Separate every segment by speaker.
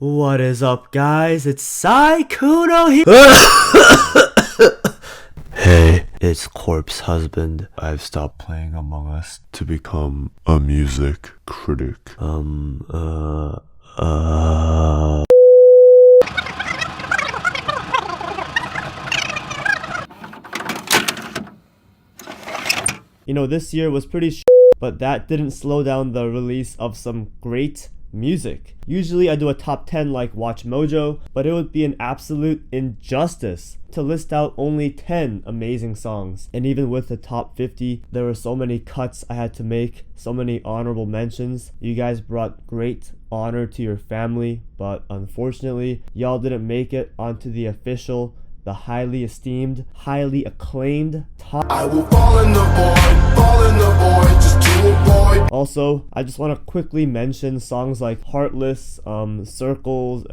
Speaker 1: What is up, guys? It's Kuno here. Hey, it's Corpse Husband. I've stopped playing Among Us to become a music critic. You know, this year was pretty but that didn't slow down the release of some great music. Usually I do a top 10 like Watch Mojo, but it would be an absolute injustice to list out only 10 amazing songs. And even with the top 50, there were so many cuts I had to make, so many honorable mentions. You guys brought great honor to your family, but unfortunately, y'all didn't make it onto the official, the highly esteemed, highly acclaimed top. I will fall in the void, just to avoid. Also, I just want to quickly mention songs like Heartless, Circles,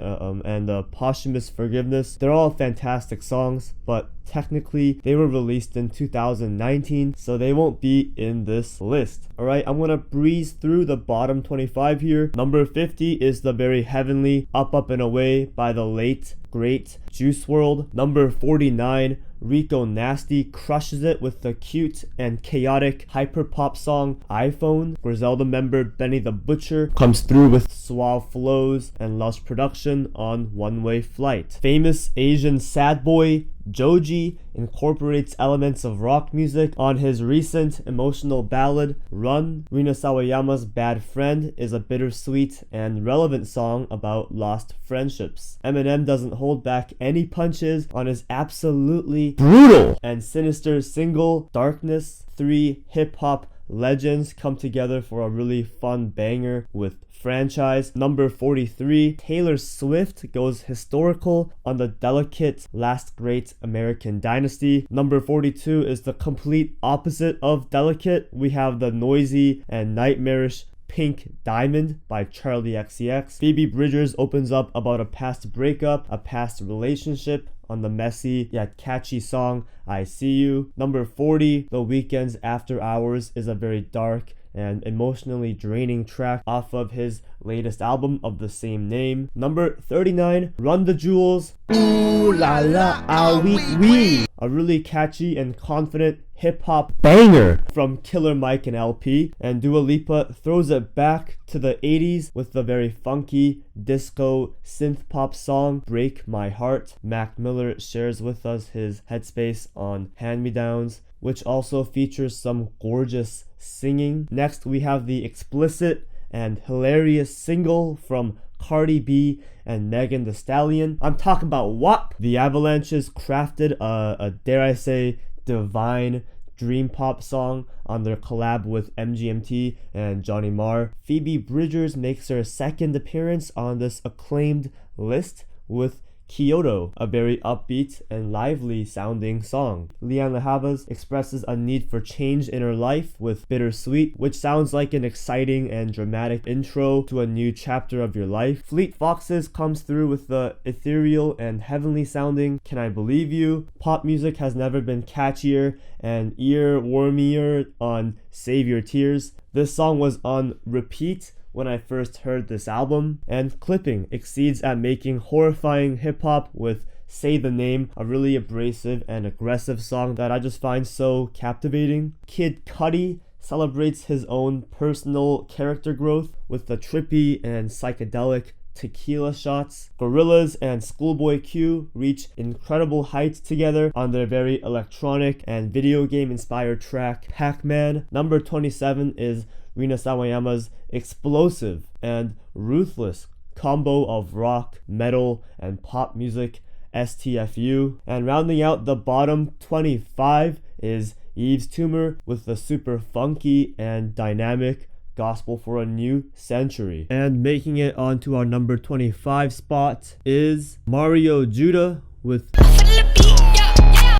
Speaker 1: and Posthumous Forgiveness. They're all fantastic songs, but technically they were released in 2019, so they won't be in this list. Alright, I'm gonna breeze through the bottom 25 here. Number 50 is the very heavenly Up Up and Away by the late great Juice WRLD. Number 49, Rico Nasty crushes it with the cute and chaotic hyperpop song iPhone. Griselda member Benny the Butcher comes through with suave flows and lush production on One Way Flight. Famous Asian sad boy Joji incorporates elements of rock music on his recent emotional ballad Run. Rina Sawayama's Bad Friend is a bittersweet and relevant song about lost friendships. Eminem doesn't hold back any punches on his absolutely brutal and sinister single Darkness. Three hip-hop legends come together for a really fun banger with Franchise. Number 43, Taylor Swift goes historical on the delicate Last Great American Dynasty. Number 42 is the complete opposite of delicate. We have the noisy and nightmarish Pink Diamond by Charli XCX. Phoebe Bridgers opens up about a past breakup, a past relationship on the messy yet catchy song I See You. Number 40, The Weeknd's After Hours is a very dark and emotionally draining track off of his latest album of the same name. Number 39, Run the Jewels, Ooh La La Ah Wee Wee, a really catchy and confident hip-hop banger from Killer Mike and LP. And Dua Lipa throws it back to the 80s with the very funky disco synth pop song Break My Heart. Mac Miller shares with us his headspace on Hand Me Downs, which also features some gorgeous singing. Next we have the explicit and hilarious single from Cardi B and Megan Thee Stallion. I'm talking about WAP. The Avalanches crafted a dare I say divine dream pop song on their collab with MGMT and Johnny Marr. Phoebe Bridgers makes her second appearance on this acclaimed list with Kyoto, a very upbeat and lively sounding song. Lianne Havas expresses a need for change in her life with Bittersweet, which sounds like an exciting and dramatic intro to a new chapter of your life. Fleet Foxes comes through with the ethereal and heavenly sounding Can I Believe You. Pop music has never been catchier and ear-warmier on Save Your Tears. This song was on repeat when I first heard this album, and Clipping exceeds at making horrifying hip-hop with Say the Name, a really abrasive and aggressive song that I just find so captivating. Kid Cudi celebrates his own personal character growth with the trippy and psychedelic Tequila shots. Gorillaz and Schoolboy Q reach incredible heights together on their very electronic and video game inspired track Pac-Man. Number 27 is Rina Sawayama's explosive and ruthless combo of rock, metal, and pop music, STFU. And rounding out the bottom 25 is Yves Tumor with the super funky and dynamic Gospel for a New Century. And making it onto our number 25 spot is Mario Judah with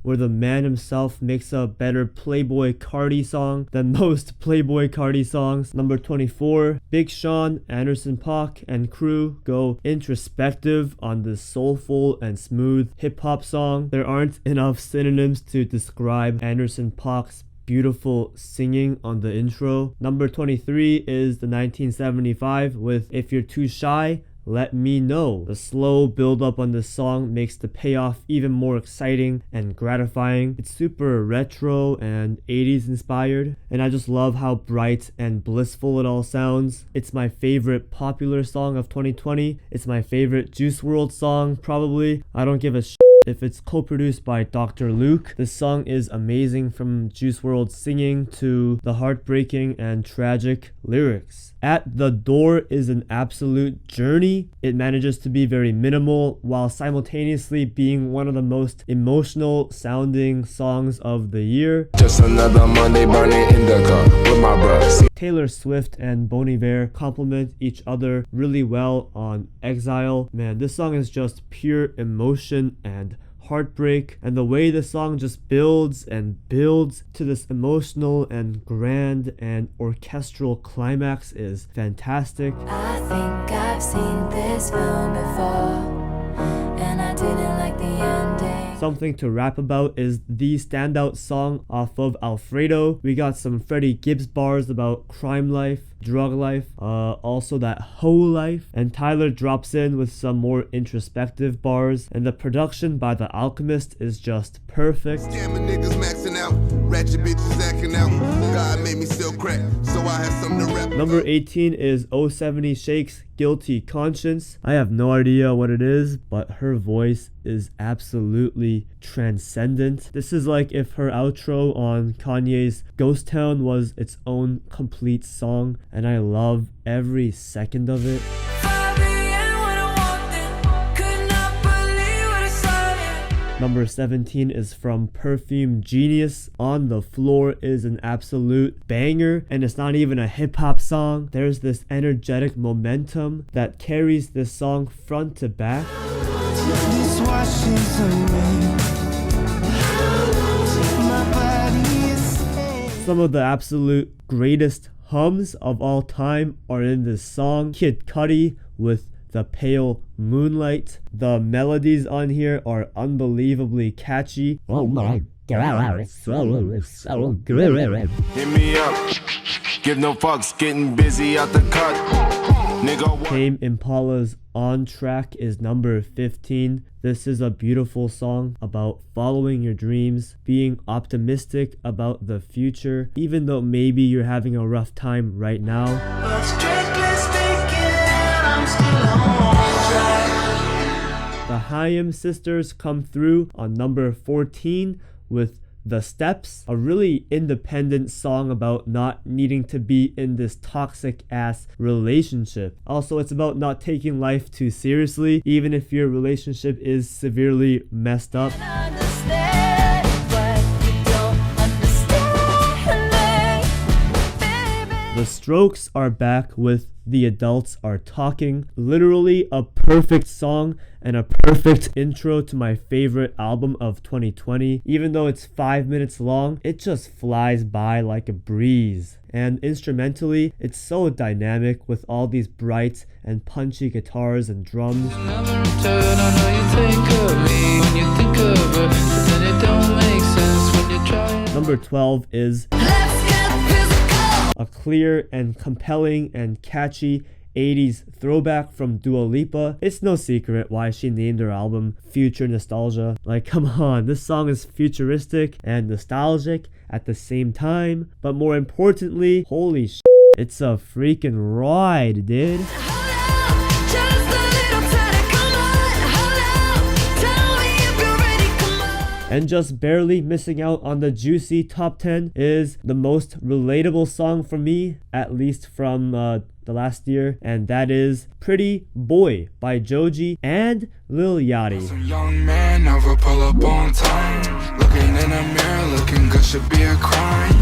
Speaker 1: where the man himself makes a better Playboy Cardi song than most Playboy Cardi songs. Number 24, Big Sean, Anderson .Paak, and crew go introspective on this soulful and smooth hip-hop song. There aren't enough synonyms to describe Anderson .Paak's beautiful singing on the intro. Number 23 is the 1975 with If You're Too Shy, Let Me Know. The slow build up on this song makes the payoff even more exciting and gratifying. It's super retro and 80s inspired, and I just love how bright and blissful it all sounds. It's my favorite popular song of 2020. It's my favorite Juice WRLD song, probably. I don't give a shit if it's co-produced by Dr. Luke. This song is amazing, from Juice WRLD singing to the heartbreaking and tragic lyrics. At the Door is an absolute journey. It manages to be very minimal while simultaneously being one of the most emotional sounding songs of the year.
Speaker 2: Just another Monday burning in the car with my bros.
Speaker 1: Taylor Swift and Bon Iver complement each other really well on Exile. Man, this song is just pure emotion and heartbreak, and the way the song just builds and builds to this emotional and grand and orchestral climax is fantastic.
Speaker 3: I think I've seen this film before, and I didn't like the ending.
Speaker 1: Something to rap about is the standout song off of Alfredo. We got some Freddie Gibbs bars about crime life, drug life, also that whole life, and Tyler drops in with some more introspective bars, and the production by the Alchemist is just perfect.
Speaker 4: Scamming niggas maxing out, ratchet bitches acting out. God made me still crack, so I had something to rap.
Speaker 1: Number 18 is 070 Shake's Guilty Conscience. I have no idea what it is, but her voice is absolutely transcendent. This is like if her outro on Kanye's Ghost Town was its own complete song, and I love every second of it. Number 17 is from Perfume Genius. On the Floor is an absolute banger, and it's not even a hip-hop song. There's this energetic momentum that carries this song front to back. Some of the absolute greatest hums of all time are in this song. Kid Cudi with The Pale Moonlight. The melodies on here are unbelievably catchy.
Speaker 2: Oh my God, it's so good. Hit me up, give no fucks, getting busy out the cut. Nigga,
Speaker 1: Tame Impala's On Track is number 15. This is a beautiful song about following your dreams, being optimistic about the future, even though maybe you're having a rough time right now.
Speaker 3: But strictly speaking, I'm still on track.
Speaker 1: The HAIM sisters come through on number 14 with The Steps, a really independent song about not needing to be in this toxic ass relationship. Also, it's about not taking life too seriously, even if your relationship is severely messed up.
Speaker 3: Understand, but you don't understand me, baby.
Speaker 1: The Strokes are back with The Adults Are Talking. Literally a perfect song and a perfect intro to my favorite album of 2020. Even though it's 5 minutes long, it just flies by like a breeze. And instrumentally, it's so dynamic with all these bright and punchy guitars and drums. Number 12 is a clear and compelling and catchy 80s throwback from Dua Lipa. It's no secret why she named her album Future Nostalgia. Like, come on, this song is futuristic and nostalgic at the same time, but more importantly, holy shit, it's a freaking ride, dude. And just barely missing out on the juicy top 10 is the most relatable song for me, at least from the last year, and that is Pretty Boy by Joji and Lil Yachty.
Speaker 2: some young man never pull up on time. Looking in a mirror, looking good should be a crime.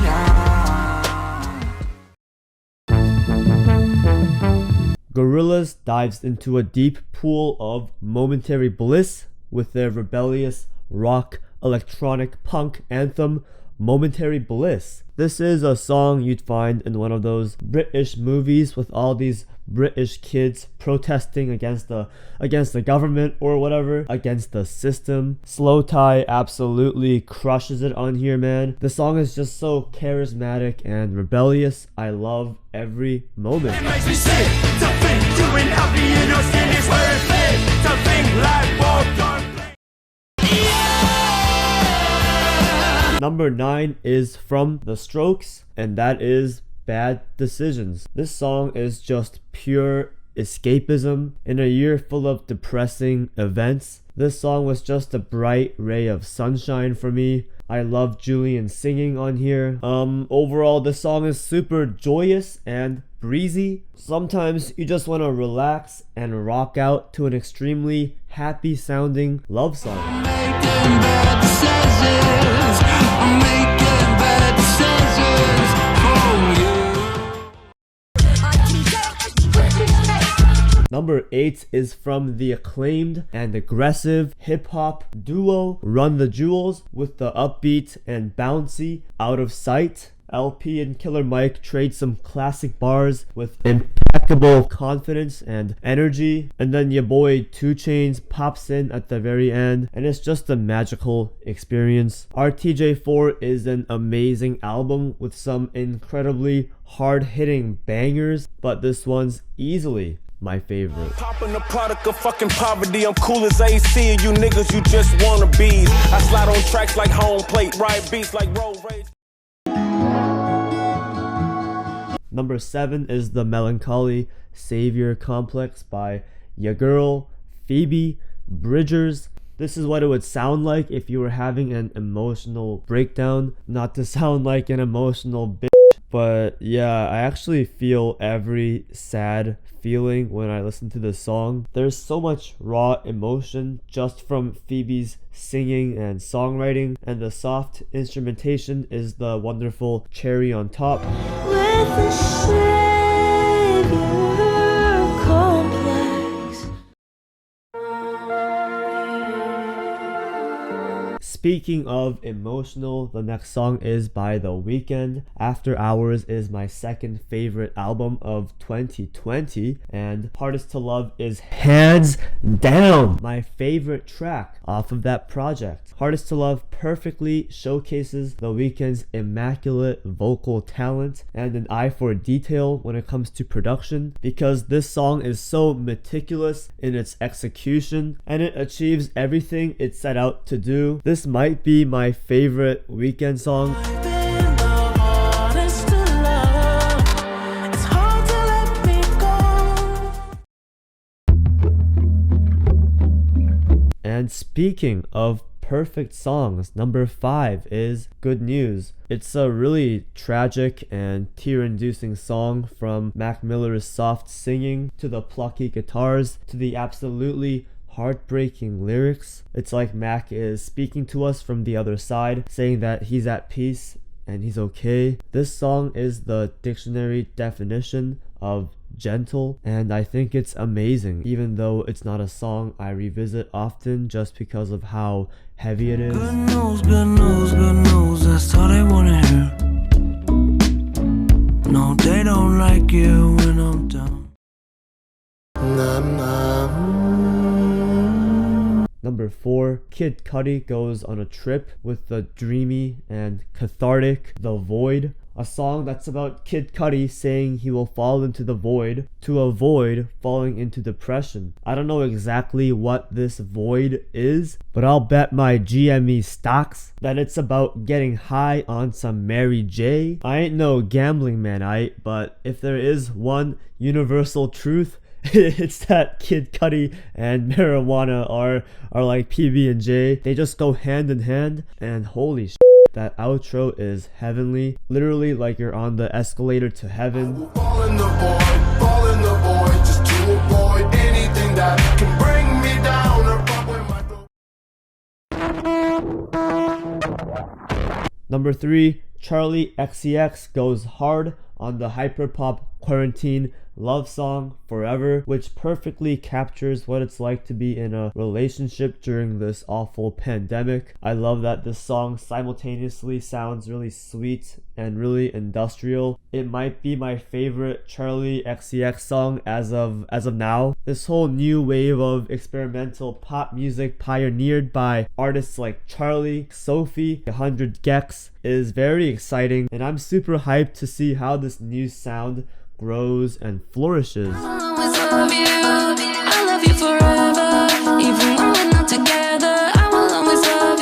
Speaker 1: Gorillaz dives into a deep pool of momentary bliss with their rebellious rock electronic punk anthem Momentary Bliss. This is a song you'd find in one of those British movies with all these British kids protesting against the government or whatever, against the system. Slowthai absolutely crushes it on here, man. The song is just so charismatic and rebellious. I love every moment.
Speaker 2: It makes me sick to think you ain't happy in your skin is worth it. To think like walked on.
Speaker 1: Number 9 is from The Strokes, and that is Bad Decisions. This song is just pure escapism in a year full of depressing events. This song was just a bright ray of sunshine for me. I love Julian singing on here. Overall, this song is super joyous and breezy. Sometimes you just want to relax and rock out to an extremely happy sounding love song.
Speaker 2: I'm making bad decisions. I'm making bad decisions for you.
Speaker 1: Number 8 is from the acclaimed and aggressive hip-hop duo Run the Jewels with the upbeat and bouncy Out of Sight. LP and Killer Mike trade some classic bars with impeccable confidence and energy, and then your boy 2 Chainz pops in at the very end, and it's just a magical experience. RTJ4 is an amazing album with some incredibly hard-hitting bangers, but this one's easily my favorite.
Speaker 5: Popping the product of fucking poverty. I'm cool as AC. You niggas, you just wanna be. I slide on tracks like home plate, ride beats like road rage.
Speaker 1: Number 7 is The Melancholy Savior Complex by ya girl Phoebe Bridgers. This is what it would sound like if you were having an emotional breakdown. Not to sound like an emotional bitch, but yeah, I actually feel every sad feeling when I listen to this song. There's so much raw emotion just from Phoebe's singing and songwriting, and the soft instrumentation is the wonderful cherry on top.
Speaker 3: With the Savior complex.
Speaker 1: Speaking of emotional, the next song is by The Weeknd. After Hours is my second favorite album of 2020, and Hardest to Love is hands down my favorite track off of that project. Hardest to Love perfectly showcases The Weeknd's immaculate vocal talent and an eye for detail when it comes to production, because this song is so meticulous in its execution and it achieves everything it set out to do. This might be my favorite Weeknd song. And speaking of perfect songs, number 5 is Good News. It's a really tragic and tear-inducing song, from Mac Miller's soft singing to the plucky guitars to the absolutely heartbreaking lyrics. It's like Mac is speaking to us from the other side, saying that he's at peace and he's okay. This song is the dictionary definition of gentle, and I think it's amazing, even though it's not a song I revisit often just because of how heavy it is.
Speaker 2: Good news, good news, good news, that's all they wanna hear. No, they don't like you when I'm down.
Speaker 1: Number 4, Kid Cudi goes on a trip with the dreamy and cathartic The Void, a song that's about Kid Cudi saying he will fall into the void to avoid falling into depression. I don't know exactly what this void is, but I'll bet my GME stocks that it's about getting high on some Mary J. I ain't no gambling man, but if there is one universal truth, it's that Kid Cudi and marijuana are like PB and J. They just go hand in hand, and holy shit, that outro is heavenly. Literally like you're on the escalator to heaven.
Speaker 4: Fall in the void, just to avoid anything that can bring me down or fuck with my
Speaker 1: Number 3, Charli XCX goes hard on the hyperpop quarantine love song Forever, which perfectly captures what it's like to be in a relationship during this awful pandemic. I love that this song simultaneously sounds really sweet and really industrial. It might be my favorite Charli XCX song as of now. This whole new wave of experimental pop music pioneered by artists like Charli, Sophie, 100 Gex is very exciting, and I'm super hyped to see how this new sound grows and flourishes.
Speaker 3: I love you forever, even when we're not together. I will always love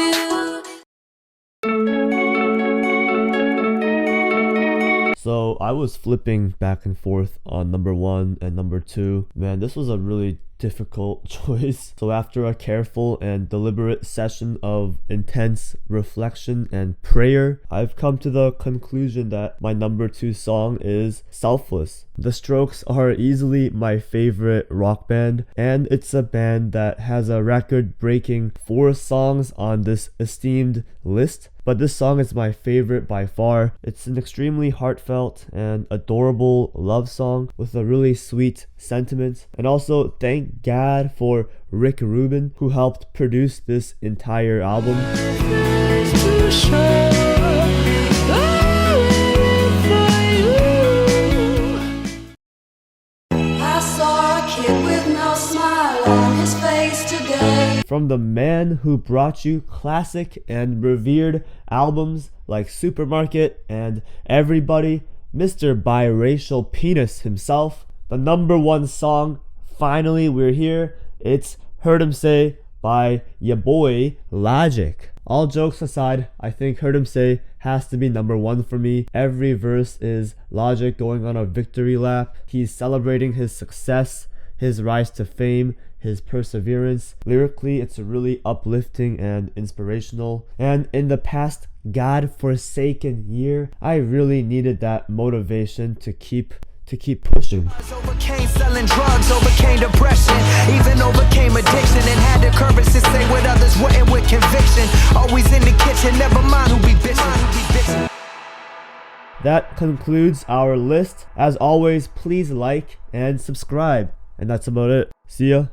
Speaker 3: you.
Speaker 1: So I was flipping back and forth on number 1 and number 2. Man, this was a really difficult choice. So after a careful and deliberate session of intense reflection and prayer, I've come to the conclusion that my number 2 song is Selfless. The Strokes are easily my favorite rock band, and it's a band that has a record-breaking 4 songs on this esteemed list. But this song is my favorite by far. It's an extremely heartfelt and adorable love song with a really sweet sentiment. And also, thank God for Rick Rubin, who helped produce this entire album.
Speaker 3: I saw a kid with no smile on his face today.
Speaker 1: From the man who brought you classic and revered albums like Supermarket and Everybody, Mr. Biracial Penis himself, the number 1 song, finally we're here. It's Heard 'Em Say by ya boy Logic. All jokes aside, I think Heard 'Em Say has to be number 1 for me. Every verse is Logic going on a victory lap. He's celebrating his success, his rise to fame, his perseverance. Lyrically, it's really uplifting and inspirational. And in the past God-forsaken year, I really needed that motivation to keep pushing.
Speaker 6: Overcame selling drugs, overcame depression, even overcame addiction, and had the courage to say what others wouldn't with conviction. Always in the kitchen, never mind who be bitching.
Speaker 1: That concludes our list. As always, please like and subscribe. And that's about it. See ya.